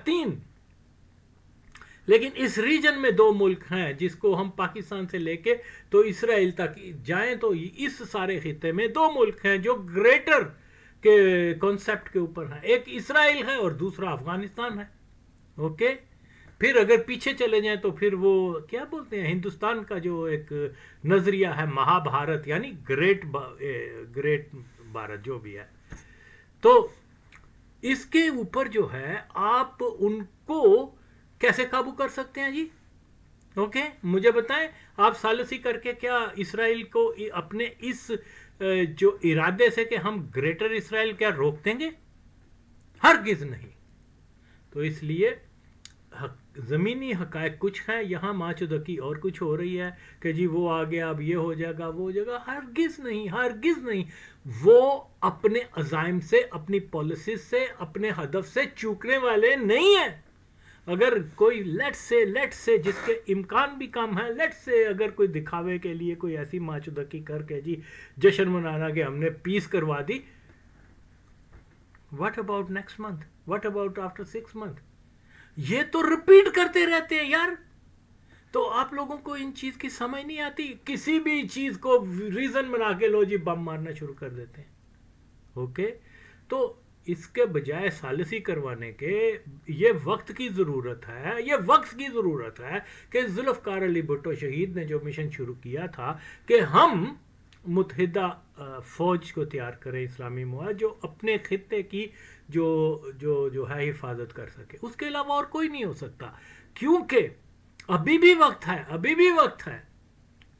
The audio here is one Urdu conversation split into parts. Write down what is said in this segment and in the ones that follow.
3, لیکن اس ریجن میں دو ملک ہیں جس کو ہم پاکستان سے لے کے تو اسرائیل تک جائیں تو اس سارے خطے میں دو ملک ہیں جو گریٹر کے کانسیپٹ کے اوپر ہیں. ایک اسرائیل ہے اور دوسرا افغانستان ہے. اوکے, پھر اگر پیچھے چلے جائیں تو پھر وہ کیا بولتے ہیں, ہندوستان کا جو ایک نظریہ ہے مہا بھارت, یعنی گریٹ بھارت جو بھی ہے. تو اس کے اوپر جو ہے آپ ان کو کیسے قابو کر سکتے ہیں جی؟ اوکے, مجھے بتائیں آپ ثالثی کر کے کیا اسرائیل کو اپنے اس جو ارادے سے کہ ہم گریٹر اسرائیل کیا روک دیں گے؟ ہرگز نہیں. تو اس لیے زمینی حقائق کچھ ہیں, یہاں ماچودکی اور کچھ ہو رہی ہے کہ جی وہ آ گیا اب یہ ہو جائے گا وہ ہو جائے گا. ہرگز نہیں, ہرگز نہیں. وہ اپنے عزائم سے, اپنی پالیسیز سے, اپنے ہدف سے چوکنے والے نہیں ہیں. اگر کوئی لیٹ سے جس کے امکان بھی کم ہے, لیٹ سے اگر کوئی دکھاوے کے لیے کوئی ایسی ماچودکی کر کے جی جشن منانا کہ ہم نے پیس کروا دی, what about next month, what about after 6 months؟ یہ تو ریپیٹ کرتے رہتے ہیں یار. تو آپ لوگوں کو ان چیز کی سمجھ نہیں آتی, کسی بھی چیز کو ریزن بنا کے لو جی بم مارنا شروع کر دیتے ہیں. اوکے, تو اس کے بجائے ثالثی کروانے کے یہ وقت کی ضرورت ہے, یہ وقت کی ضرورت ہے کہ ذوالفقار علی بھٹو شہید نے جو مشن شروع کیا تھا کہ ہم متحدہ فوج کو تیار کریں اسلامی معاہد جو اپنے خطے کی جو ہے حفاظت کر سکے. اس کے علاوہ اور کوئی نہیں ہو سکتا, کیونکہ ابھی بھی وقت ہے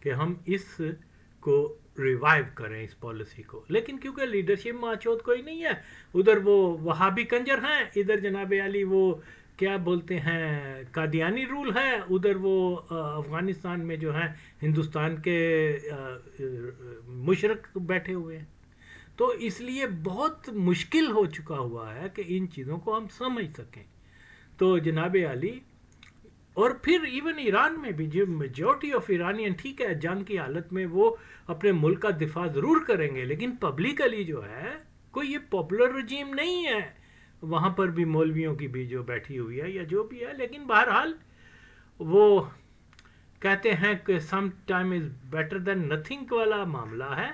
کہ ہم اس کو ریوائیو کریں اس پالیسی کو. لیکن کیونکہ لیڈرشپ ماچود کوئی نہیں ہے, ادھر وہ وہابی کنجر ہیں, ادھر جناب علی وہ کیا بولتے ہیں قادیانی رول ہے, ادھر وہ افغانستان میں جو ہیں ہندوستان کے مشرق بیٹھے ہوئے ہیں. تو اس لیے بہت مشکل ہو چکا ہوا ہے کہ ان چیزوں کو ہم سمجھ سکیں. تو جناب علی, اور پھر ایون ایران میں بھی جو میجورٹی آف ایرانین, ٹھیک ہے جنگ کی حالت میں وہ اپنے ملک کا دفاع ضرور کریں گے, لیکن پبلکلی جو ہے کوئی یہ پاپولر رجیم نہیں ہے. وہاں پر بھی مولویوں کی بھی جو بیٹھی ہوئی ہے یا جو بھی ہے, لیکن بہرحال وہ کہتے ہیں کہ some time is better than nothing والا معاملہ ہے.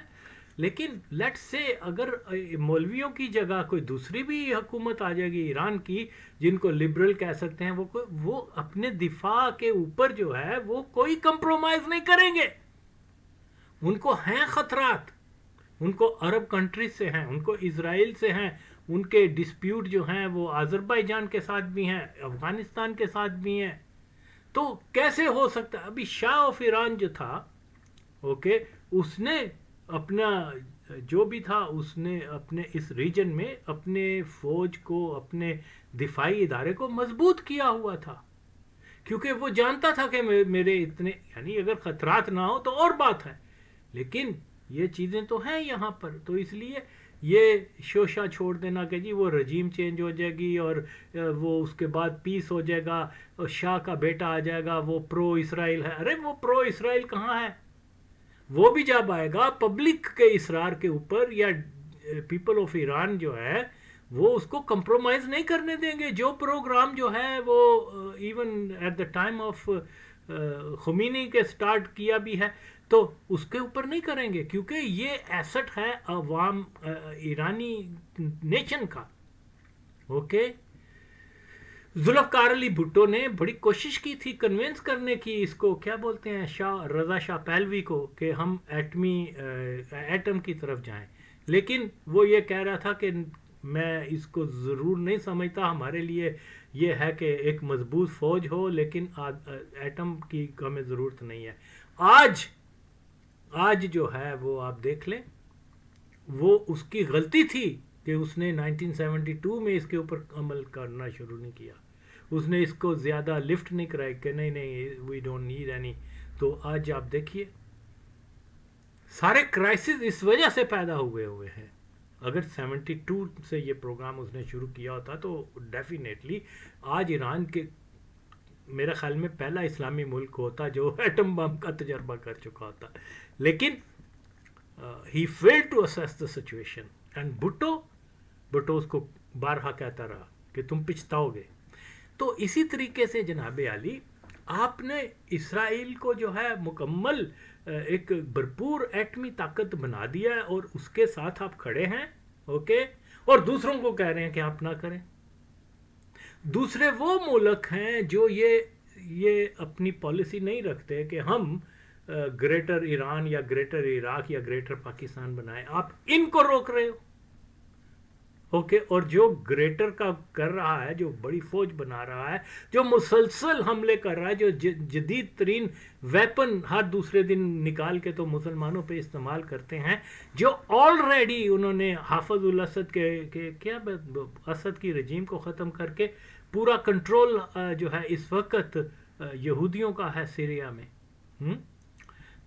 لیکن لیٹ سے اگر مولویوں کی جگہ کوئی دوسری بھی حکومت آ جائے گی ایران کی, جن کو لبرل کہہ سکتے ہیں, وہ اپنے دفاع کے اوپر جو ہے وہ کوئی کمپرومائز نہیں کریں گے. ان کو ہیں خطرات, ان کو عرب کنٹریز سے ہیں, ان کو اسرائیل سے ہیں, ان کے ڈسپیوٹ جو ہیں وہ آذربائیجان کے ساتھ بھی ہیں, افغانستان کے ساتھ بھی ہیں. تو کیسے ہو سکتا ہے؟ ابھی شاہ آف ایران جو تھا, اوکے, اس نے اپنا جو بھی تھا اس نے اپنے اس ریجن میں اپنے فوج کو, اپنے دفاعی ادارے کو مضبوط کیا ہوا تھا, کیونکہ وہ جانتا تھا کہ میرے اتنے, یعنی اگر خطرات نہ ہو تو اور بات ہے, لیکن یہ چیزیں تو ہیں یہاں پر. تو اس لیے یہ شوشہ چھوڑ دینا کہ جی وہ رجیم چینج ہو جائے گی اور وہ اس کے بعد پیس ہو جائے گا اور شاہ کا بیٹا آ جائے گا وہ پرو اسرائیل ہے. ارے وہ پرو اسرائیل کہاں ہے؟ وہ بھی جب آئے گا پبلک کے اصرار کے اوپر, یا پیپل آف ایران جو ہے وہ اس کو کمپرومائز نہیں کرنے دیں گے. جو پروگرام جو ہے وہ even at the time of Khomeini کے سٹارٹ کیا بھی ہے تو اس کے اوپر نہیں کریں گے, کیونکہ یہ ایسٹ ہے عوام ایرانی نیشن کا. اوکے, ذوالفقار علی بھٹو نے بڑی کوشش کی تھی کنونس کرنے کی اس کو کیا بولتے ہیں رضا شاہ پہلوی کو کہ ہم ایٹم کی طرف جائیں, لیکن وہ یہ کہہ رہا تھا کہ میں اس کو ضرور نہیں سمجھتا, ہمارے لیے یہ ہے کہ ایک مضبوط فوج ہو لیکن ایٹم کی ہمیں ضرورت نہیں ہے. آج جو ہے وہ آپ دیکھ لیں, وہ اس کی غلطی تھی کہ اس نے 1972 میں اس کے اوپر عمل کرنا شروع نہیں کیا, اس نے اس کو زیادہ لفٹ نہیں کرائی کہ نہیں وی ڈونٹ نیڈ اینی. تو آج آپ دیکھیے سارے کرائسس اس وجہ سے پیدا ہوئے ہیں. اگر 72 سے یہ پروگرام اس نے شروع کیا ہوتا تو ڈیفینیٹلی آج ایران کے میرے خیال میں پہلا اسلامی ملک ہوتا جو ایٹم بم کا تجربہ کر چکا ہوتا. لیکن he failed to assess the situation and Bhutto اس کو بارہا کہتا رہا کہ تم پچھتاؤ گے. تو اسی طریقے سے جناب عالی آپ نے اسرائیل کو جو ہے مکمل ایک بھرپور ایٹمی طاقت بنا دیا ہے اور اس کے ساتھ آپ کھڑے ہیں، اوکے، اور دوسروں کو کہہ رہے ہیں کہ آپ نہ کریں. دوسرے وہ ملک ہیں جو یہ اپنی پالیسی نہیں رکھتے کہ ہم گریٹر ایران یا گریٹر عراق یا گریٹر پاکستان بنائیں. آپ ان کو روک رہے ہو، اوکے. اور جو گریٹر کا کر رہا ہے، جو بڑی فوج بنا رہا ہے، جو مسلسل حملے کر رہا ہے، جو جدید ترین ویپن ہر دوسرے دن نکال کے تو مسلمانوں پہ استعمال کرتے ہیں، جو آلریڈی انہوں نے حافظ الاسد کے کیا اسد کی رجیم کو ختم کر کے پورا کنٹرول جو ہے اس وقت یہودیوں کا ہے سیریا میں.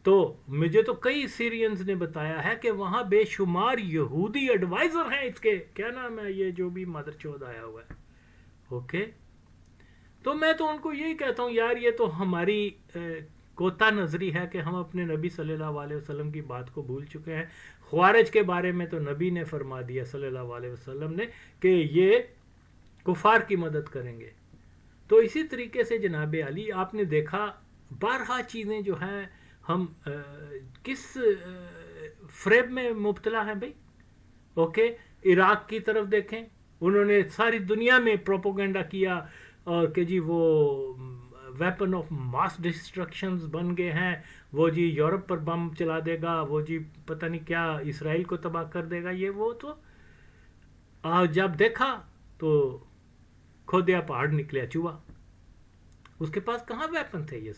تو مجھے تو کئی سیرینز نے بتایا ہے کہ وہاں بے شمار یہودی ایڈوائزر ہیں اس کے، کیا نام ہے یہ جو بھی مدر چود آیا ہوا ہے، اوکے. تو میں تو ان کو یہی کہتا ہوں یار یہ تو ہماری کوتا نظری ہے کہ ہم اپنے نبی صلی اللہ علیہ وسلم کی بات کو بھول چکے ہیں. خوارج کے بارے میں تو نبی نے فرما دیا صلی اللہ علیہ وسلم نے کہ یہ کفار کی مدد کریں گے. تو اسی طریقے سے جناب علی آپ نے دیکھا بارہا چیزیں جو ہیں ہم کس فریب میں مبتلا ہیں بھائی، اوکے. عراق کی طرف دیکھیں، انہوں نے ساری دنیا میں پروپوگنڈا کیا اور کہ جی وہ ویپن آف ماس ڈسٹرکشنز بن گئے ہیں، وہ جی یورپ پر بم چلا دے گا، وہ جی پتہ نہیں کیا اسرائیل کو تباہ کر دے گا، یہ وہ. تو جب دیکھا تو کھودیا پہاڑ نکلیا چوہا. اس کے پاس کہاں ویپن تھے، یہ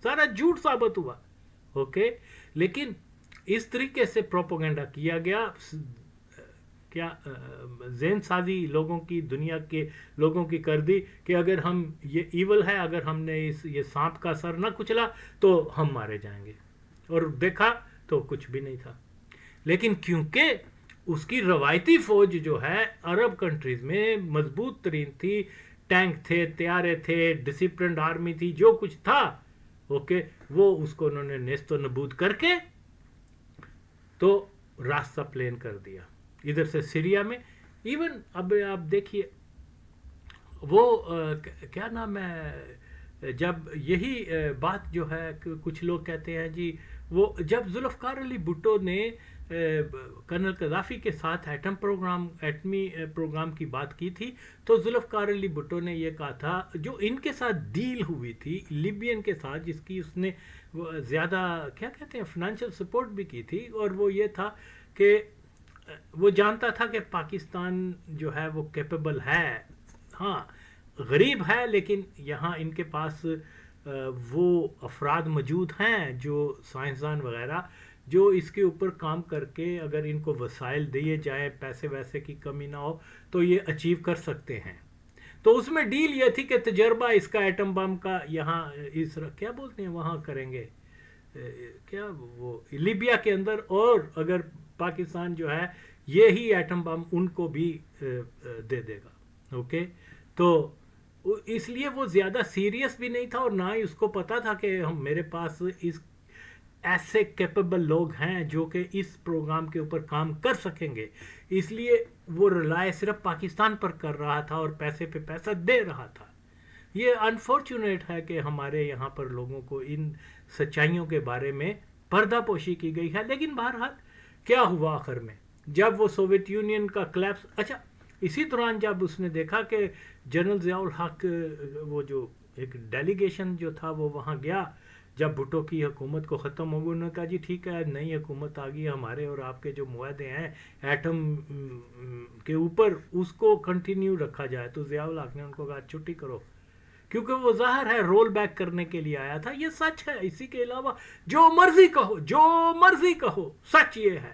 سارا جھوٹ ثابت ہوا، اوکے. لیکن اس طریقے سے پروپوگنڈا کیا گیا، کیا ذہن سازی لوگوں کی، دنیا کے لوگوں کی کر دی کہ اگر ہم یہ ایول ہے، اگر ہم نے یہ سانپ کا سر نہ کچلا تو ہم مارے جائیں گے. اور دیکھا تو کچھ بھی نہیں تھا. لیکن کیونکہ اس کی روایتی فوج جو ہے عرب کنٹریز میں مضبوط ترین تھی، ٹینک تھے، طیارے تھے، ڈسپلنڈ آرمی تھی، جو کچھ تھا، اوکے، وہ اس کو انہوں نے نیست و نبود کر کے تو راستہ پلین کر دیا ادھر سے سیریا میں. ایون اب آپ دیکھیے وہ کیا نام ہے، جب یہی بات جو ہے کچھ لوگ کہتے ہیں جی وہ جب ذوالفقار علی بھٹو نے کرنل قذافی کے ساتھ ایٹمی پروگرام کی بات کی تھی تو ذوالفقار علی بھٹو نے یہ کہا تھا، جو ان کے ساتھ ڈیل ہوئی تھی لیبین کے ساتھ، جس کی اس نے زیادہ کیا کہتے ہیں فائنینشیل سپورٹ بھی کی تھی، اور وہ یہ تھا کہ وہ جانتا تھا کہ پاکستان جو ہے وہ کیپیبل ہے، ہاں غریب ہے، لیکن یہاں ان کے پاس وہ افراد موجود ہیں جو سائنسدان وغیرہ جو اس کے اوپر کام کر کے اگر ان کو وسائل دیے جائیں، پیسے ویسے کی کمی نہ ہو تو یہ اچیو کر سکتے ہیں. تو اس میں ڈیل یہ تھی کہ تجربہ اس کا ایٹم بم کا یہاں کیا بولتے ہیں وہاں کریں گے، کیا وہ لیبیا کے اندر، اور اگر پاکستان جو ہے یہی ایٹم بم ان کو بھی دے دے گا، اوکے. تو اس لیے وہ زیادہ سیریس بھی نہیں تھا اور نہ ہی اس کو پتا تھا کہ میرے پاس اس ایسے کیپیبل لوگ ہیں جو کہ اس پروگرام کے اوپر کام کر سکیں گے. اس لیے وہ رلائے صرف پاکستان پر کر رہا تھا اور پیسے پہ پیسہ دے رہا تھا. یہ انفارچونیٹ ہے کہ ہمارے یہاں پر لوگوں کو ان سچائیوں کے بارے میں پردہ پوشی کی گئی ہے. لیکن بہرحال کیا ہوا آخر میں جب وہ سوویت یونین کا کلیپس، اچھا اسی دوران جب اس نے دیکھا کہ جنرل ضیاء الحق وہ جو ایک ڈیلیگیشن جو تھا وہ وہاں گیا، جب بھٹو کی حکومت کو ختم ہو گئی، انہوں نے کہا جی ٹھیک ہے نئی حکومت آ گئی، ہمارے اور آپ کے جو معاہدے ہیں ایٹم کے اوپر اس کو کنٹینیو رکھا جائے. تو ضیاء الحق نے ان کو کہا چھٹی کرو، کیونکہ وہ ظاہر ہے رول بیک کرنے کے لیے آیا تھا. یہ سچ ہے، اسی کے علاوہ جو مرضی کہو سچ یہ ہے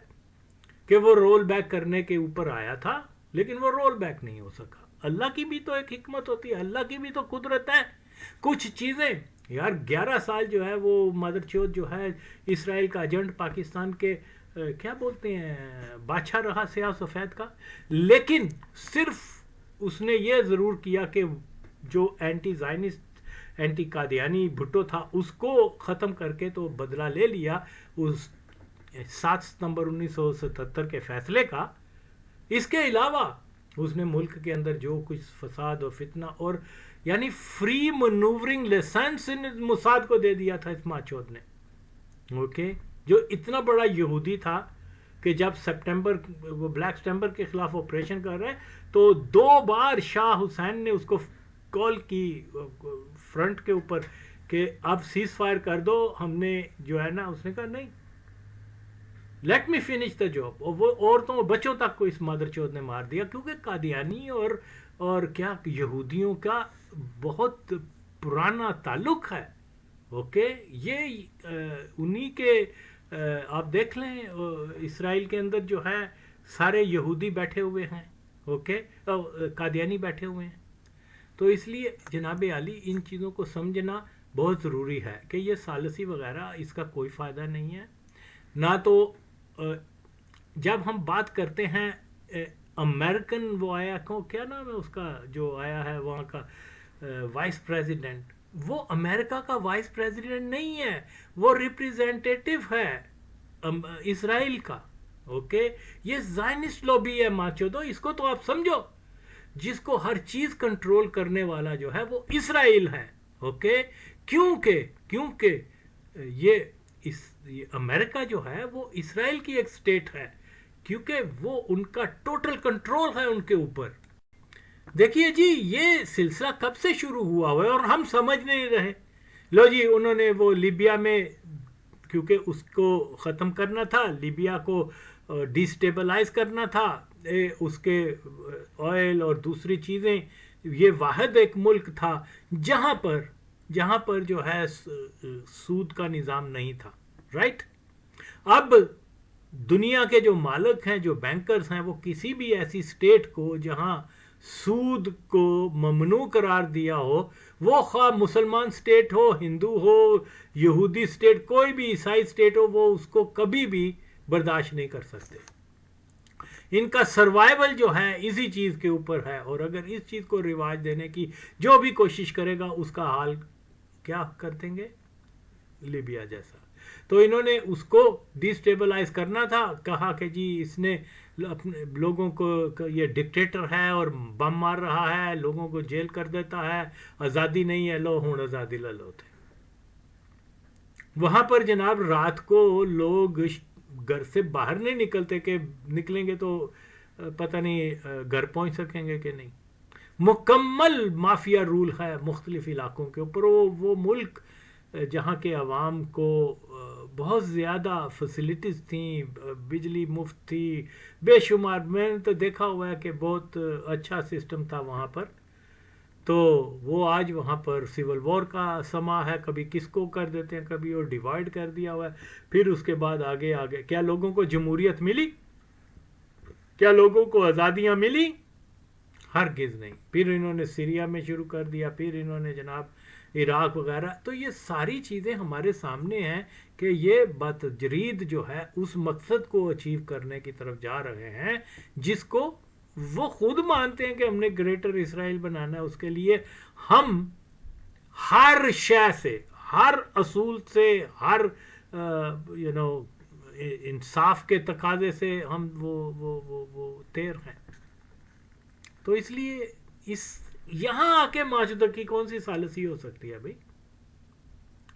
کہ وہ رول بیک کرنے کے اوپر آیا تھا، لیکن وہ رول بیک نہیں ہو سکا. اللہ کی بھی تو ایک حکمت ہوتی ہے، اللہ کی بھی تو قدرت ہے. کچھ چیزیں یار 11 سال جو ہے وہ مدر چوت جو ہے اسرائیل کا ایجنٹ پاکستان کے کیا بولتے ہیں بادشاہ رہا سیاہ سفید کا، لیکن صرف اس نے یہ ضرور کیا کہ جو anti Zionist anti Qadiani Bhutto تھا اس کو ختم کر کے تو بدلہ لے لیا اس 7 ستمبر 1977 کے فیصلے کا. اس کے علاوہ اس نے ملک کے اندر جو کچھ فساد اور فتنہ، اور یعنی فری منوورنگ لائسنس موساد کو دے دیا تھا اس ماچود نے. اوکے, جو اتنا بڑا یہودی تھا کہ جب وہ بلیک سپٹمبر کے خلاف آپریشن کر رہے تو 2 بار شاہ حسین نے اس کو کال کی فرنٹ کے اوپر کہ اب سیز فائر کر دو, ہم نے جو ہے نا, اس نے کہا نہیں, let me finish the job. اور وہ عورتوں بچوں تک کو اس مادر چود نے مار دیا, کیونکہ قادیانی اور کیا یہودیوں کا بہت پرانا تعلق ہے. اوکے, یہ انہی کے آپ دیکھ لیں اسرائیل کے اندر جو ہے سارے یہودی بیٹھے ہوئے ہیں, اوکے, قادیانی بیٹھے ہوئے ہیں. تو اس لیے جناب عالی ان چیزوں کو سمجھنا بہت ضروری ہے کہ یہ ثالثی وغیرہ اس کا کوئی فائدہ نہیں ہے. نہ تو جب ہم بات کرتے ہیں امریکن, وہ آیا کیا نام ہے اس کا جو آیا ہے وہاں کا وائس پریزیڈنٹ, وہ امریکہ کا وائس پریزیڈنٹ نہیں ہے, وہ ریپریزنٹیٹیو ہے اسرائیل کا. اوکے, یہ زائنسٹ لوبی ہے ماچودو, اس کو تو آپ سمجھو, جس کو ہر چیز کنٹرول کرنے والا جو ہے وہ اسرائیل ہے. اوکے, کیونکہ یہ امریکہ جو ہے وہ اسرائیل کی ایک سٹیٹ ہے, کیونکہ وہ ان کا ٹوٹل کنٹرول ہے ان کے اوپر. دیکھیے جی, یہ سلسلہ کب سے شروع ہوا ہے اور ہم سمجھ نہیں رہے. لو جی, انہوں نے وہ لیبیا میں, کیونکہ اس کو ختم کرنا تھا, لیبیا کو ڈیسٹیبلائز کرنا تھا, اس کے آئل اور دوسری چیزیں, یہ واحد ایک ملک تھا جہاں پر جو ہے سود کا نظام نہیں تھا. رائٹ, اب دنیا کے جو مالک ہیں, جو بینکرز ہیں, وہ کسی بھی ایسی سٹیٹ کو جہاں سود کو ممنوع قرار دیا ہو, وہ خواہ مسلمان سٹیٹ ہو, ہندو ہو, یہودی سٹیٹ, کوئی بھی عیسائی سٹیٹ ہو, وہ اس کو کبھی بھی برداشت نہیں کر سکتے. ان کا سروائیول جو ہے اسی چیز کے اوپر ہے, اور اگر اس چیز کو رواج دینے کی جو بھی کوشش کرے گا اس کا حال کیا کر دیں گے, لیبیا جیسا. تو انہوں نے اس کو ڈیسٹیبلائز کرنا تھا, کہا کہ جی اس نے اپنے لوگوں کو, یہ ڈکٹیٹر ہے اور بم مار رہا ہے, لوگوں کو جیل کر دیتا ہے, آزادی نہیں ہے, لو ہوں آزادی لے لو. تھے وہاں پر جناب رات کو لوگ گھر سے باہر نہیں نکلتے, کہ نکلیں گے تو پتہ نہیں گھر پہنچ سکیں گے کہ نہیں. مکمل مافیا رول ہے مختلف علاقوں کے اوپر. وہ ملک جہاں کے عوام کو بہت زیادہ فیسلٹیز تھیں, بجلی مفت تھی, بے شمار, میں نے تو دیکھا ہوا ہے کہ بہت اچھا سسٹم تھا وہاں پر. تو وہ آج وہاں پر سول وار کا سما ہے, کبھی کس کو کر دیتے ہیں, کبھی وہ ڈیوائڈ کر دیا ہوا ہے. پھر اس کے بعد آگے کیا لوگوں کو جمہوریت ملی, کیا لوگوں کو آزادیاں ملی؟ ہرگز نہیں. پھر انہوں نے سیریا میں شروع کر دیا, پھر انہوں نے جناب عراق وغیرہ. تو یہ ساری چیزیں ہمارے سامنے ہیں کہ یہ بتجرید جو ہے اس مقصد کو اچیو کرنے کی طرف جا رہے ہیں جس کو وہ خود مانتے ہیں کہ ہم نے گریٹر اسرائیل بنانا ہے. اس کے لیے ہم ہر شے سے, ہر اصول سے, ہر انصاف کے تقاضے سے ہم وہ تیر ہیں. تو اس لیے یہاں آ کے معاشرے کی کون سی ثالثی ہو سکتی ہے بھائی؟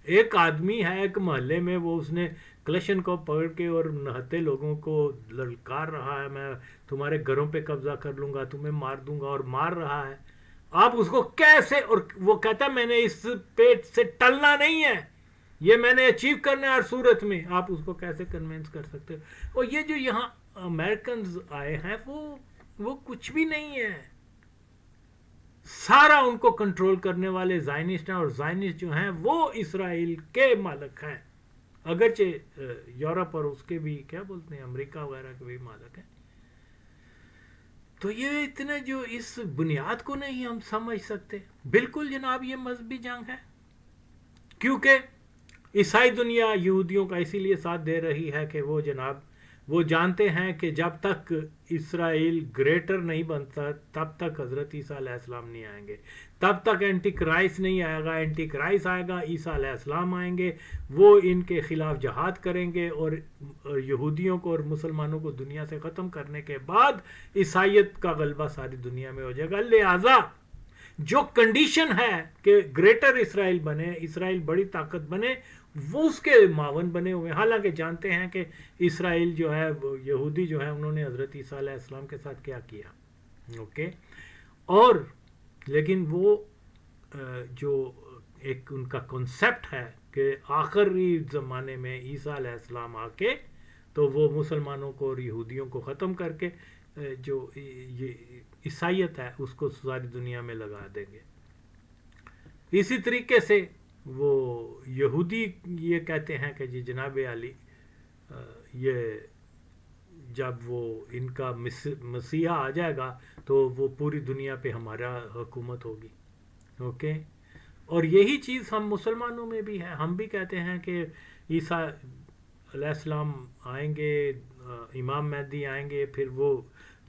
ایک آدمی ہے ایک محلے میں, وہ اس نے کلشن کو پکڑ کے اور نہتے لوگوں کو للکار رہا ہے, میں تمہارے گھروں پہ قبضہ کر لوں گا, تمہیں مار دوں گا, اور مار رہا ہے. آپ اس کو کیسے, اور وہ کہتا ہے میں نے اس پیٹ سے ٹلنا نہیں ہے, یہ میں نے اچیو کرنا ہے ہر صورت میں. آپ اس کو کیسے کنونس کر سکتے؟ اور یہ جو یہاں امریکنز آئے ہیں وہ کچھ بھی نہیں ہے, سارا ان کو کنٹرول کرنے والے زائنسٹ ہیں, اور زائنسٹ جو ہیں وہ اسرائیل کے مالک ہیں, اگرچہ یورپ اور اس کے بھی کیا بولتے ہیں امریکہ وغیرہ کے بھی مالک ہیں. تو یہ اتنے جو اس بنیاد کو نہیں ہم سمجھ سکتے. بالکل جناب یہ مذہبی جنگ ہے, کیونکہ عیسائی دنیا یہودیوں کا اسی لیے ساتھ دے رہی ہے کہ وہ جناب وہ جانتے ہیں کہ جب تک اسرائیل گریٹر نہیں بنتا تب تک حضرت عیسیٰ علیہ السلام نہیں آئیں گے, تب تک اینٹی کرائسٹ نہیں آئے گا. اینٹی کرائسٹ آئے گا, عیسیٰ علیہ السلام آئیں گے, وہ ان کے خلاف جہاد کریں گے, اور یہودیوں کو اور مسلمانوں کو دنیا سے ختم کرنے کے بعد عیسائیت کا غلبہ ساری دنیا میں ہو جائے گا. لہذا جو کنڈیشن ہے کہ گریٹر اسرائیل بنے، اسرائیل بڑی طاقت بنے، وہ اس کے معاون بنے ہوئے ہیں۔ حالانکہ جانتے ہیں کہ اسرائیل جو ہے، یہودی جو ہے، انہوں نے حضرت عیسیٰ علیہ السلام کے ساتھ کیا کیا، اوکے، اور لیکن وہ جو ایک ان کا کنسپٹ ہے کہ آخری زمانے میں عیسیٰ علیہ السلام آ کے تو وہ مسلمانوں کو اور یہودیوں کو ختم کر کے جو یہ عیسائیت ہے اس کو ساری دنیا میں لگا دیں گے۔ اسی طریقے سے وہ یہودی یہ کہتے ہیں کہ جی جناب علی یہ جب وہ ان کا مسیحا آ جائے گا تو وہ پوری دنیا پہ ہمارا حکومت ہوگی، اوکے۔ اور یہی چیز ہم مسلمانوں میں بھی ہے، ہم بھی کہتے ہیں کہ عیسیٰ علیہ السلام آئیں گے، امام مہدی آئیں گے، پھر وہ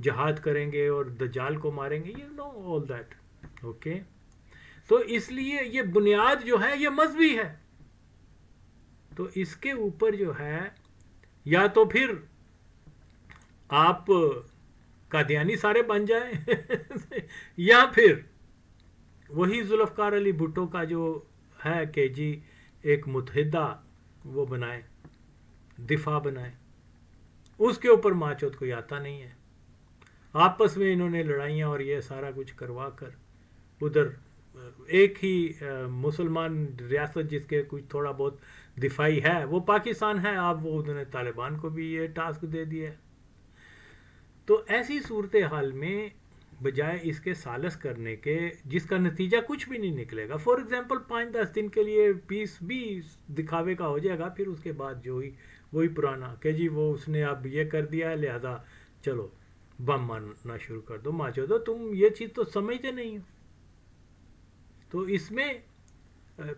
جہاد کریں گے اور دجال کو ماریں گے، you know all that, okay. تو اس لیے یہ بنیاد جو ہے یہ مذہبی ہے، تو اس کے اوپر جو ہے یا تو پھر آپ قادیانی سارے بن جائیں یا پھر وہی ذوالفقار علی بھٹو کا جو ہے کہ جی ایک متحدہ وہ بنائے، دفاع بنائے، اس کے اوپر ماچوت کوئی آتا نہیں ہے۔ آپس میں انہوں نے لڑائیاں اور یہ سارا کچھ کروا کر ادھر ایک ہی مسلمان ریاست جس کے کچھ تھوڑا بہت دفاعی ہے وہ پاکستان ہے، اب وہ انہوں نے طالبان کو بھی یہ ٹاسک دے دیا ہے۔ تو ایسی صورتحال میں بجائے اس کے سالس کرنے کے جس کا نتیجہ کچھ بھی نہیں نکلے گا، فار ایگزامپل 5-10 دن کے لیے پیس بھی دکھاوے کا ہو جائے گا، پھر اس کے بعد جو ہی وہی پرانا کہ جی وہ اس نے اب یہ کر دیا ہے لہذا چلو بم مارنا شروع کر دو۔ ماچو دو تم یہ چیز تو سمجھتے نہیں ہو۔ تو اس میں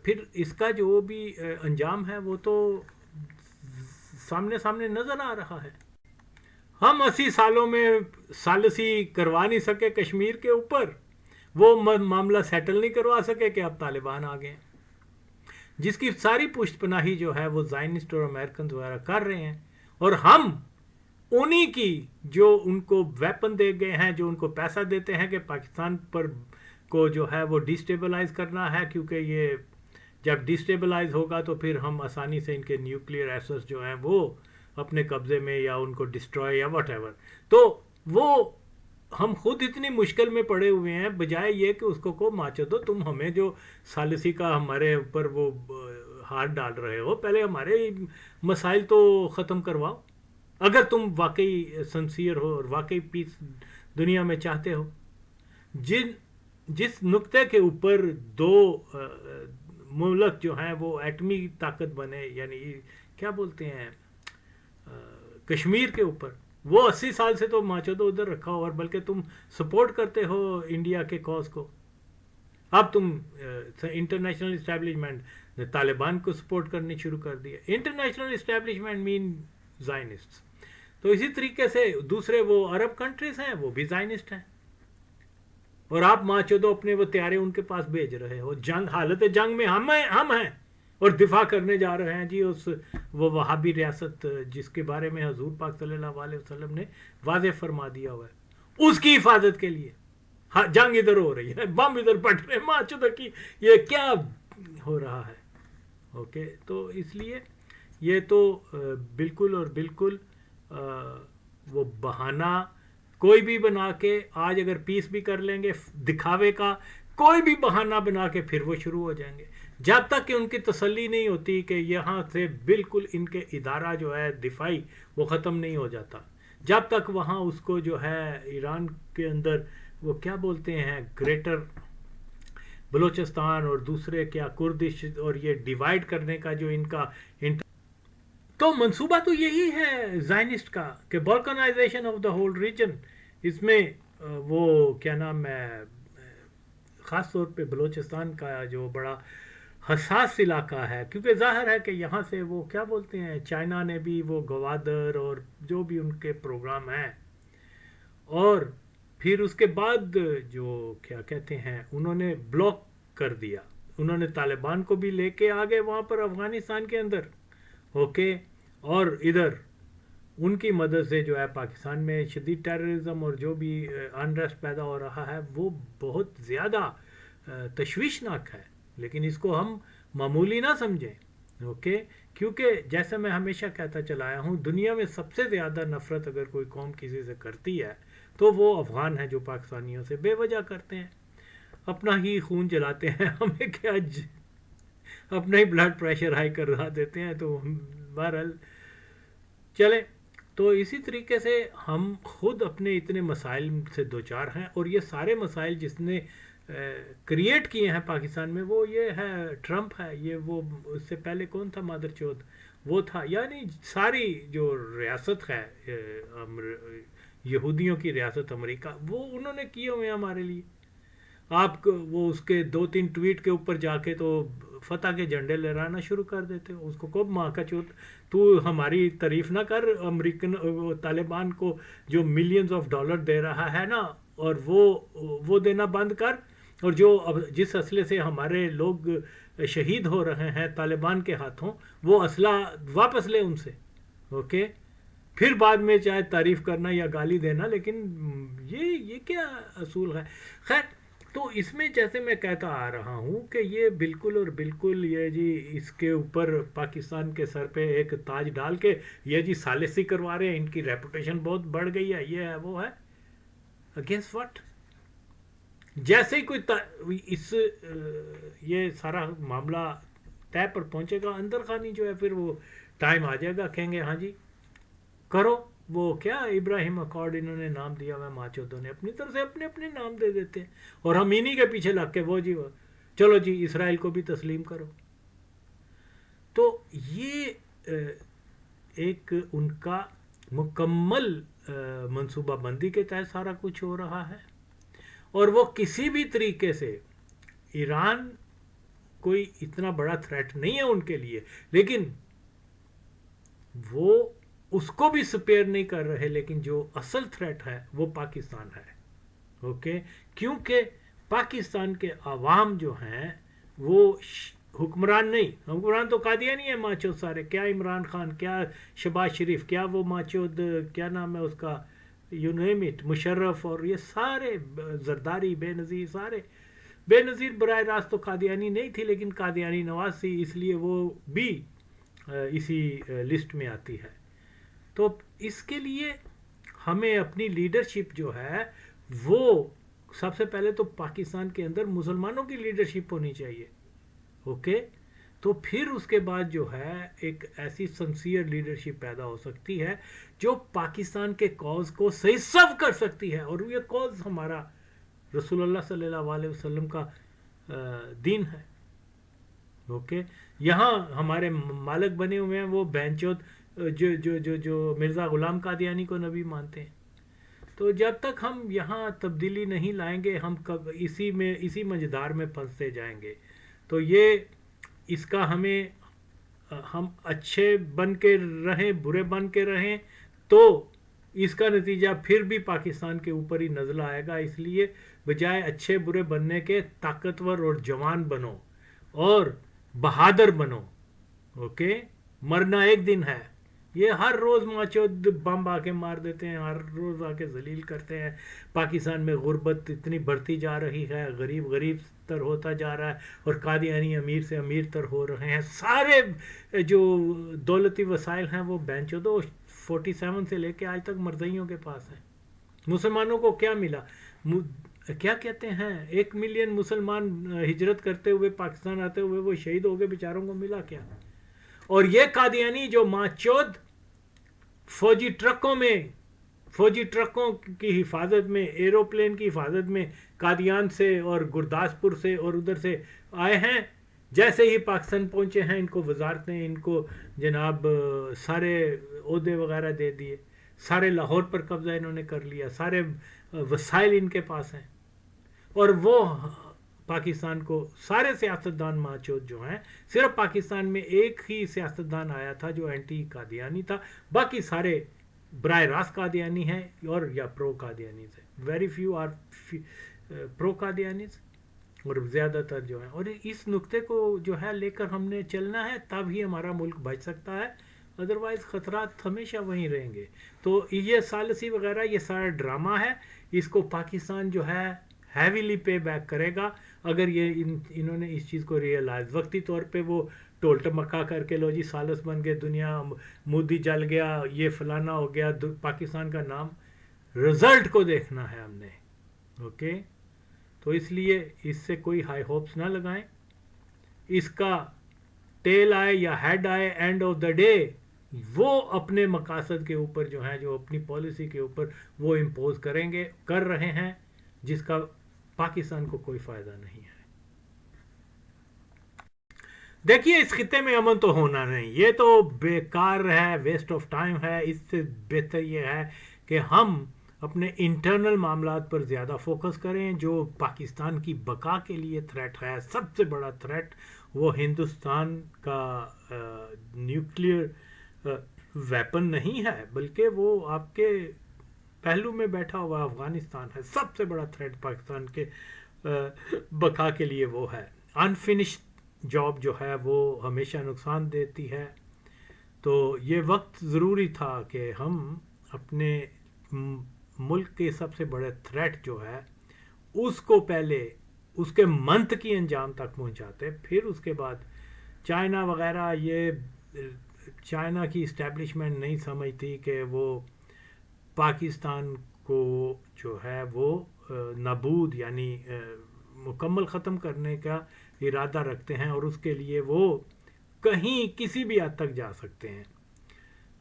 پھر اس کا جو بھی انجام ہے وہ تو سامنے نظر آ رہا ہے۔ ہم 80 سالوں میں ثالثی کروا نہیں سکے کشمیر کے اوپر، وہ معاملہ سیٹل نہیں کروا سکے کہ اب طالبان آ گئے، جس کی ساری پشت پناہی جو ہے وہ زائنسٹ اور امریکنز وغیرہ کر رہے ہیں، اور ہم انہی کی جو ان کو ویپن دے گئے ہیں، جو ان کو پیسہ دیتے ہیں کہ پاکستان پر کو جو ہے وہ ڈیسٹیبلائز کرنا ہے، کیونکہ یہ جب ڈیسٹیبلائز ہوگا تو پھر ہم آسانی سے ان کے نیوکلیئر ایسٹس جو ہیں وہ اپنے قبضے میں یا ان کو ڈسٹروائے یا واٹ ایور، تو وہ ہم خود اتنی مشکل میں پڑے ہوئے ہیں، بجائے یہ کہ اس کو ماچو دو تم ہمیں جو ثالثی کا ہمارے اوپر وہ ہاتھ ڈال رہے ہو، پہلے ہمارے مسائل تو ختم کرواؤ اگر تم واقعی سنسیئر ہو اور واقعی پیس دنیا میں چاہتے ہو۔ جس نقطے کے اوپر دو ملک جو ہیں وہ ایٹمی طاقت بنے، یعنی کیا بولتے ہیں کشمیر کے اوپر، وہ 80 سال سے تو ماچودو ادھر رکھا ہو، اور بلکہ تم سپورٹ کرتے ہو انڈیا کے کاز کو۔ اب تم انٹرنیشنل اسٹیبلشمنٹ نے طالبان کو سپورٹ کرنی شروع کر دیا۔ انٹرنیشنل اسٹیبلشمنٹ مین زائنسٹ، تو اسی طریقے سے دوسرے وہ عرب کنٹریز ہیں وہ بھی زائنسٹ ہیں، اور آپ ماچودو اپنے وہ طیارے ان کے پاس بھیج رہے ہو۔ جنگ، حالت جنگ میں ہم ہیں اور دفاع کرنے جا رہے ہیں جی اس وہ وہابی ریاست جس کے بارے میں حضور پاک صلی اللہ علیہ وسلم نے واضح فرما دیا ہوا ہے، اس کی حفاظت کے لیے جنگ ادھر ہو رہی ہے، بم ادھر پھٹ رہے ہیں، ماچودو کی یہ کیا ہو رہا ہے، اوکے۔ تو اس لیے یہ تو بالکل اور بالکل وہ بہانہ کوئی بھی بنا کے، آج اگر پیس بھی کر لیں گے دکھاوے کا کوئی بھی بہانہ بنا کے پھر وہ شروع ہو جائیں گے، جب تک کہ ان کی تسلی نہیں ہوتی کہ یہاں سے بالکل ان کے ادارہ جو ہے دفاعی وہ ختم نہیں ہو جاتا، جب تک وہاں اس کو جو ہے ایران کے اندر وہ کیا بولتے ہیں گریٹر بلوچستان اور دوسرے کیا کردش اور یہ ڈیوائیڈ کرنے کا جو ان کا تو منصوبہ تو یہی ہے زائنسٹ کا کہ بالکنائزیشن آف دا ہول ریجن۔ اس میں وہ کیا نام ہے خاص طور پہ بلوچستان کا جو بڑا حساس علاقہ ہے، کیونکہ ظاہر ہے کہ یہاں سے وہ کیا بولتے ہیں چائنا نے بھی وہ گوادر اور جو بھی ان کے پروگرام ہیں، اور پھر اس کے بعد جو کیا کہتے ہیں انہوں نے بلاک کر دیا، انہوں نے طالبان کو بھی لے کے آگے وہاں پر افغانستان کے اندر، اوکے، اور ادھر ان کی مدد سے جو ہے پاکستان میں شدید ٹیررزم اور جو بھی انریسٹ پیدا ہو رہا ہے وہ بہت زیادہ تشویشناک ہے، لیکن اس کو ہم معمولی نہ سمجھیں. اوکے، کیونکہ جیسے میں ہمیشہ کہتا چلا آیا ہوں، دنیا میں سب سے زیادہ نفرت اگر کوئی قوم کسی سے کرتی ہے تو وہ افغان ہیں، جو پاکستانیوں سے بے وجہ کرتے ہیں، اپنا ہی خون جلاتے ہیں، ہمیں کیا اپنا ہی بلڈ پریشر ہائی کروا دیتے ہیں. تو بہرحال چلیں، تو اسی طریقے سے ہم خود اپنے اتنے مسائل سے دوچار ہیں، اور یہ سارے مسائل جس نے کریٹ کیے ہیں پاکستان میں، وہ یہ ہے ٹرمپ ہے، یہ وہ اس سے پہلے کون تھا مادر چوت، وہ تھا. یعنی ساری جو ریاست ہے یہودیوں کی ریاست امریکہ، وہ انہوں نے کیے ہوئے ہیں ہمارے لیے. آپ کو وہ اس کے 2-3 ٹویٹ کے اوپر جا کے تو فتح کے جھنڈے لہرانا شروع کر دیتے ہو. اس کو کب ماں کا چوت، تو ہماری تعریف نہ کر امریکن طالبان کو جو ملینز آف ڈالر دے رہا ہے نا، اور وہ دینا بند کر، اور جو جس اسلحے سے ہمارے لوگ شہید ہو رہے ہیں طالبان کے ہاتھوں، وہ اسلحہ واپس لے ان سے. اوکے، پھر بعد میں چاہے تعریف کرنا یا گالی دینا، لیکن یہ کیا اصول ہے؟ خیر، تو اس میں جیسے میں کہتا آ رہا ہوں کہ یہ بالکل اور بالکل یہ جی اس کے اوپر پاکستان کے سر پہ ایک تاج ڈال کے یہ جی ثالثی کروا رہے ہیں، ان کی ریپوٹیشن بہت بڑھ گئی ہے، یہ ہے وہ ہے. Against what? جیسے ہی کوئی یہ سارا معاملہ طے پر پہنچے گا، اندر خانی جو ہے پھر وہ ٹائم آ جائے گا، کہیں گے ہاں جی کرو. وہ کیا ابراہیم اکارڈ انہوں نے نام دیا ہوا ہے، ماچودوں نے اپنی طرف سے اپنے نام دے دیتے ہیں، اور ہم انہی کے پیچھے لگ کے وہ چلو جی اسرائیل کو بھی تسلیم کرو. تو یہ ایک ان کا مکمل منصوبہ بندی کے تحت سارا کچھ ہو رہا ہے، اور وہ کسی بھی طریقے سے ایران کوئی اتنا بڑا تھریٹ نہیں ہے ان کے لیے، لیکن وہ اس کو بھی سپیئر نہیں کر رہے. لیکن جو اصل تھریٹ ہے وہ پاکستان ہے. اوکے، کیونکہ پاکستان کے عوام جو ہیں وہ حکمران نہیں، حکمران تو قادیانی ہے ماچود سارے، کیا عمران خان، کیا شہباز شریف، کیا وہ ماچود کیا نام ہے اس کا، یو نیم اٹ، مشرف، اور یہ سارے زرداری، بے نظیر، سارے بے نظیر براہ راست تو قادیانی نہیں تھی، لیکن قادیانی نواز تھی، اس لیے وہ بھی اسی لسٹ میں آتی ہے. تو اس کے لیے ہمیں اپنی لیڈرشپ جو ہے وہ سب سے پہلے تو پاکستان کے اندر مسلمانوں کی لیڈرشپ ہونی چاہیے. اوکے، تو پھر اس کے بعد جو ہے ایک ایسی سنسیئر لیڈرشپ پیدا ہو سکتی ہے جو پاکستان کے کاز کو صحیح سرو کر سکتی ہے، اور یہ کاز ہمارا رسول اللہ صلی اللہ علیہ وسلم کا دین ہے. اوکے، یہاں ہمارے مالک بنے ہوئے ہیں وہ بینچود جو مرزا غلام قادیانی کو نبی مانتے ہیں. تو جب تک ہم یہاں تبدیلی نہیں لائیں گے، ہم اسی مجدار میں پھنستے جائیں گے. تو یہ اس کا ہم اچھے بن کے رہیں، برے بن کے رہیں، تو اس کا نتیجہ پھر بھی پاکستان کے اوپر ہی نزلہ آئے گا. اس لیے بجائے اچھے برے بننے کے طاقتور اور جوان بنو اور بہادر بنو. اوکے، مرنا ایک دن ہے. یہ ہر روز ماچود بم آ کے مار دیتے ہیں، ہر روز آ کے ذلیل کرتے ہیں. پاکستان میں غربت اتنی بڑھتی جا رہی ہے، غریب تر ہوتا جا رہا ہے، اور قادیانی امیر سے امیر تر ہو رہے ہیں. سارے جو دولتی وسائل ہیں وہ بینچودو 47 سے لے کے آج تک مرزائیوں کے پاس ہیں. مسلمانوں کو کیا ملا؟ کیا کہتے ہیں 1 ملین مسلمان ہجرت کرتے ہوئے پاکستان آتے ہوئے وہ شہید ہو گئے، بیچاروں کو ملا کیا؟ اور یہ قادیانی جو ماچود فوجی ٹرکوں کی حفاظت میں، ایروپلین کی حفاظت میں قادیان سے اور گرداسپور سے اور ادھر سے آئے ہیں، جیسے ہی پاکستان پہنچے ہیں ان کو وزارتیں، ان کو جناب سارے عہدے وغیرہ دے دیے، سارے لاہور پر قبضہ انہوں نے کر لیا، سارے وسائل ان کے پاس ہیں. اور وہ پاکستان کو سارے سیاستدان ماچود جو ہیں، صرف پاکستان میں ایک ہی سیاستدان آیا تھا جو اینٹی قادیانی تھا، باقی سارے براہ راست قادیانی ہیں اور یا پرو قادیانی سے. ویری فیو آر پرو قادیانیز، اور زیادہ تر جو ہیں. اور اس نقطے کو جو ہے لے کر ہم نے چلنا ہے، تب ہی ہمارا ملک بچ سکتا ہے، ادروائز خطرات ہمیشہ وہیں رہیں گے. تو یہ ثالثی وغیرہ یہ سارا ڈرامہ ہے، اس کو پاکستان جو ہے ہیویلی پے بیک کرے گا اگر یہ انہوں نے اس چیز کو ریئلائز وقتی طور پہ وہ ٹول ٹمکا کر کے لو جی سالس بن گئے دنیا، مودی جل گیا، یہ فلانا ہو گیا، پاکستان کا نام، رزلٹ کو دیکھنا ہے ہم نے. اوکے، تو اس لیے اس سے کوئی ہائی ہوپس نہ لگائیں. اس کا ٹیل آئے یا ہیڈ آئے، اینڈ آف دا ڈے وہ اپنے مقاصد کے اوپر جو ہیں، جو اپنی پالیسی کے اوپر وہ امپوز کریں گے، کر رہے ہیں، جس کا پاکستان کو کوئی فائدہ نہیں ہے. دیکھیے اس خطے میں امن تو ہونا نہیں، یہ تو بیکار ہے، ویسٹ آف ٹائم ہے. اس سے بہتر یہ ہے کہ ہم اپنے انٹرنل معاملات پر زیادہ فوکس کریں. جو پاکستان کی بقا کے لیے تھریٹ ہے، سب سے بڑا تھریٹ وہ ہندوستان کا نیوکلیئر ویپن نہیں ہے، بلکہ وہ آپ کے پہلو میں بیٹھا ہوا افغانستان ہے. سب سے بڑا تھریٹ پاکستان کے بقا کے لیے وہ ہے. انفنشڈ جاب جو ہے وہ ہمیشہ نقصان دیتی ہے. تو یہ وقت ضروری تھا کہ ہم اپنے ملک کے سب سے بڑے تھریٹ جو ہے اس کو پہلے اس کے منت کی انجام تک پہنچاتے، پھر اس کے بعد چائنا وغیرہ. یہ چائنا کی اسٹیبلشمنٹ نہیں سمجھتی کہ وہ پاکستان کو جو ہے وہ نابود یعنی مکمل ختم کرنے کا ارادہ رکھتے ہیں، اور اس کے لیے وہ کہیں کسی بھی حد تک جا سکتے ہیں.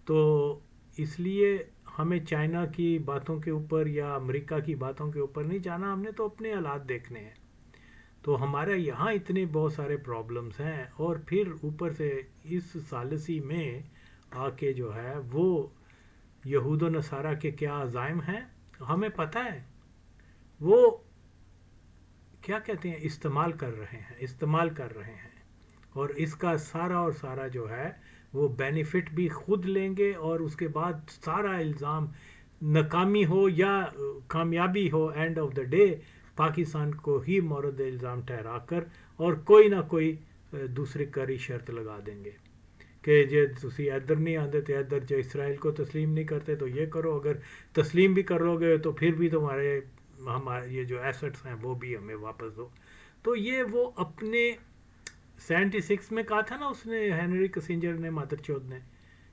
تو اس لیے ہمیں چائنا کی باتوں کے اوپر یا امریکہ کی باتوں کے اوپر نہیں جانا، ہم نے تو اپنے حالات دیکھنے ہیں. تو ہمارے یہاں اتنے بہت سارے پرابلمز ہیں، اور پھر اوپر سے اس ثالثی میں آ کے جو ہے وہ یہود و نصارہ کے کیا عزائم ہیں ہمیں پتہ ہے. وہ کیا کہتے ہیں، استعمال کر رہے ہیں، اور اس کا سارا اور سارا جو ہے وہ بینیفٹ بھی خود لیں گے، اور اس کے بعد سارا الزام ناکامی ہو یا کامیابی ہو، end of the day Pakistan کو ہی مورد الزام ٹھہرا کر اور کوئی نہ کوئی دوسری کری شرط لگا دیں گے کہ جے تسی ادھر نہیں آتے تو ادھر، جو اسرائیل کو تسلیم نہیں کرتے تو یہ کرو، اگر تسلیم بھی کرو گے تو پھر بھی ہمارے یہ جو ایسٹس ہیں وہ بھی ہمیں واپس دو. تو یہ وہ اپنے 76 میں کہا تھا نا اس نے، ہینری کسنجر نے، مادر چودھ نے،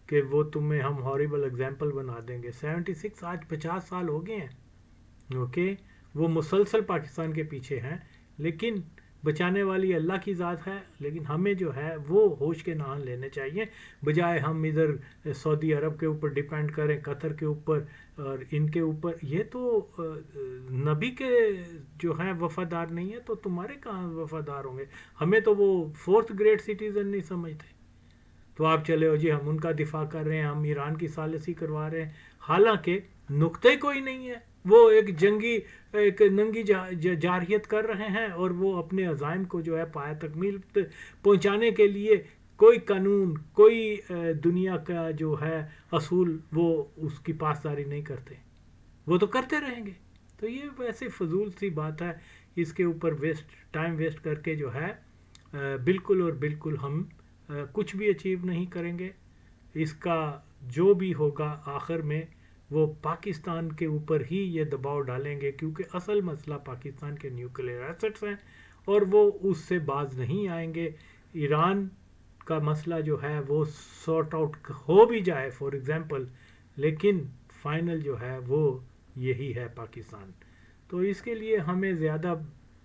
کہ وہ تمہیں ہم ہاریبل اگزامپل بنا دیں گے. 76 آج 50 سال ہو گئے ہیں. اوکے، وہ مسلسل پاکستان کے پیچھے ہیں، لیکن بچانے والی اللہ کی ذات ہے. لیکن ہمیں جو ہے وہ ہوش کے نان لینے چاہیے، بجائے ہم ادھر سعودی عرب کے اوپر ڈیپینڈ کریں، قطر کے اوپر اور ان کے اوپر. یہ تو نبی کے جو ہیں وفادار نہیں ہے، تو تمہارے کہاں وفادار ہوں گے؟ ہمیں تو وہ 4th گریڈ سٹیزن نہیں سمجھتے. تو آپ چلے ہو جی ہم ان کا دفاع کر رہے ہیں، ہم ایران کی ثالثی کروا رہے ہیں، حالانکہ نقطے کوئی نہیں ہے. وہ ایک ننگی جارحیت کر رہے ہیں، اور وہ اپنے عزائم کو جو ہے پایہ تکمیل پہنچانے کے لیے کوئی قانون، کوئی دنیا کا جو ہے اصول وہ اس کی پاسداری نہیں کرتے. وہ تو کرتے رہیں گے. تو یہ ویسے فضول سی بات ہے، اس کے اوپر ٹائم ویسٹ کر کے جو ہے بالکل اور بالکل ہم کچھ بھی اچیو نہیں کریں گے. اس کا جو بھی ہوگا آخر میں وہ پاکستان کے اوپر ہی یہ دباؤ ڈالیں گے، کیونکہ اصل مسئلہ پاکستان کے نیوکلیئر ایسٹس ہیں اور وہ اس سے باز نہیں آئیں گے. ایران کا مسئلہ جو ہے وہ سارٹ آؤٹ ہو بھی جائے فار ایگزامپل، لیکن فائنل جو ہے وہ یہی ہے پاکستان. تو اس کے لیے ہمیں زیادہ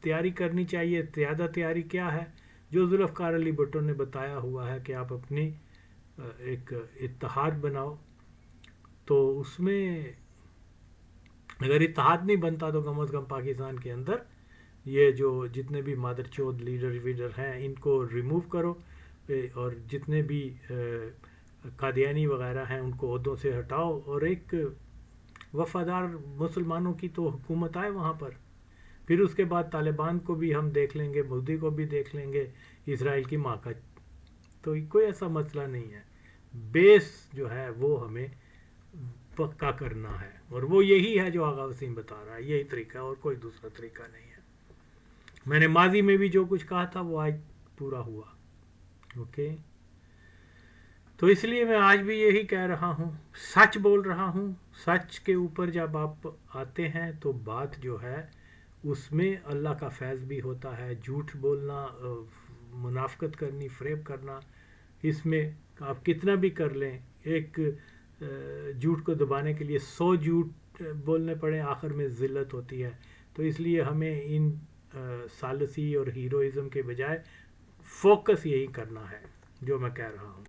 تیاری کرنی چاہیے. زیادہ تیاری کیا ہے؟ جو ذوالفقار علی بھٹو نے بتایا ہوا ہے کہ آپ اپنی ایک اتحاد بناؤ. تو اس میں اگر اتحاد نہیں بنتا تو کم از کم پاکستان کے اندر یہ جو جتنے بھی مادر چود لیڈر ہیں ان کو ریموو کرو، اور جتنے بھی قادیانی وغیرہ ہیں ان کو عہدوں سے ہٹاؤ، اور ایک وفادار مسلمانوں کی تو حکومت آئے وہاں پر. پھر اس کے بعد طالبان کو بھی ہم دیکھ لیں گے، مودی کو بھی دیکھ لیں گے، اسرائیل کی ماں کا. تو کوئی ایسا مسئلہ نہیں ہے. بیس جو ہے وہ ہمیں پکا کرنا ہے، اور وہ یہی ہے جو آغا وسیم بتا رہا ہے. یہی طریقہ، اور کوئی دوسرا طریقہ نہیں ہے. میں نے ماضی میں بھی جو کچھ کہا تھا وہ آج پورا ہوا. اوکے، تو اس لیے میں آج بھی یہی کہہ رہا ہوں، سچ بول رہا ہوں. سچ کے اوپر جب آپ آتے ہیں تو بات جو ہے اس میں اللہ کا فیض بھی ہوتا ہے. جھوٹ بولنا، منافقت کرنی، فریب کرنا، اس میں آپ کتنا بھی کر لیں، ایک جھوٹ کو دبانے کے لیے 100 جھوٹ بولنے پڑیں، آخر میں ذلت ہوتی ہے. تو اس لیے ہمیں ان ثالثی اور ہیروئزم کے بجائے فوکس یہی کرنا ہے جو میں کہہ رہا ہوں.